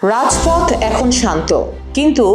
রাজপথ এখন শান্ত, কিন্তু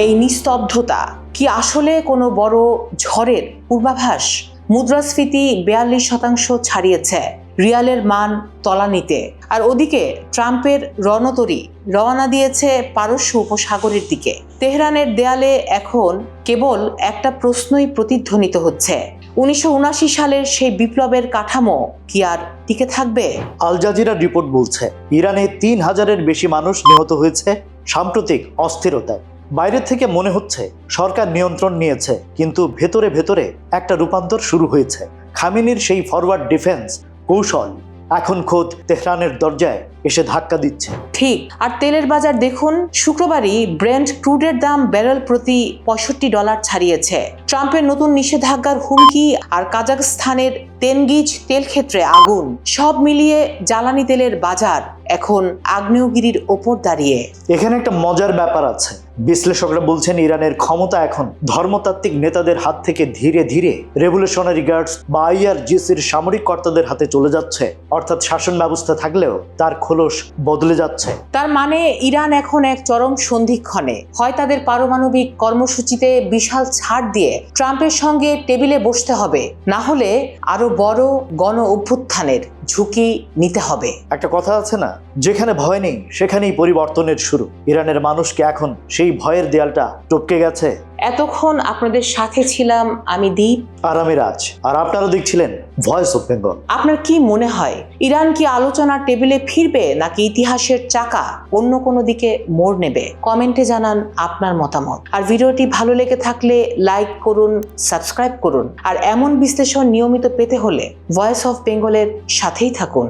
এই নিস্তব্ধতা কি আসলে কোনো বড় ঝড়ের পূর্বাভাস? মুদ্রাস্ফীতি 42% ছাড়িয়েছে, রিয়ালের মান তলানিতে। আর ওদিকে ট্রাম্পের রণতরী রওনা দিয়েছে পারস্য উপসাগরের দিকে। তেহরানের দেয়ালে এখন কেবল একটা প্রশ্নই প্রতিধ্বনিত হচ্ছে, 1979 সালের সেই বিপ্লবের কাঠামো কি আর টিকে থাকবে? আল জাজিরার রিপোর্ট বলছে ইরানে 3000-এর বেশি মানুষ নিহত হয়েছে সাম্প্রতিক অস্থিরতায়। বাইরে থেকে মনে হচ্ছে সরকার নিয়ন্ত্রণ নিয়েছে, কিন্তু ভেতরে ভেতরে একটা রূপান্তর শুরু হয়েছে। খামেনির সেই ফরওয়ার্ড ডিফেন্স কৌশল এখন খোদ তেহরানের দরজায় এসে ধাক্কা দিচ্ছে। ঠিক। আর তেলের বাজার দেখুন, শুক্রবারই ব্রেন্ট ক্রুডের দাম ব্যারেল প্রতি $65 ছাড়িয়েছে। ট্রাম্পের নতুন নিষেধাজ্ঞার হুমকি আর কাজাখস্তানের তেনগিজ তেল ক্ষেত্রে আগুন, সব মিলিয়ে জ্বালানি তেলের বাজার এখন আগ্নেয়গিরির ওপর দাঁড়িয়ে। এখানে একটা মজার ব্যাপার আছে। বিশ্লেষকরা বলছেন ইরানের ক্ষমতা এখন ধর্মতাত্ত্বিক নেতাদের হাত থেকে ধীরে ধীরে রেভলিউশনারি গার্ডস বা IRGCর সামরিক কর্তাদের হাতে চলে যাচ্ছে। অর্থাৎ শাসন ব্যবস্থা থাকলেও তার খোলস বদলে যাচ্ছে। তার মানে ইরান এখন এক চরম সন্ধিক্ষণে। হয় তাদের পারমাণবিক কর্মসূচিতে বিশাল ছাড় দিয়ে ট্রাম্পের সঙ্গে টেবিলে বসতে হবে, না হলে আরো বড় গণ অভ্যুত্থানের ঝুঁকি নিতে হবে। একটা কথা আছে না, যেখানে ভয় নেই সেখানেই পরিবর্তনের শুরু। ইরানের মানুষকে এখন সেই ভয়ের দেয়ালটা টপকে গেছে। এতক্ষণ আপনাদের সাথে ছিলাম আমি দীপ আর আমি রাজ, আর আপনারা দেখছিলেন ভয়েস অফ বেঙ্গল। আপনার কি মনে হয়, ইরান কি আলোচনার টেবিলে ফিরবে, নাকি ইতিহাসের চাকা অন্য কোনো দিকে মোড় নেবে? কমেন্টে জানান আপনার মতামত। আর ভিডিওটি ভালো লেগে থাকলে লাইক করুন, সাবস্ক্রাইব করুন। আর এমন বিশ্লেষণ নিয়মিত পেতে হলে ভয়েস অফ বেঙ্গলের সাথেই থাকুন।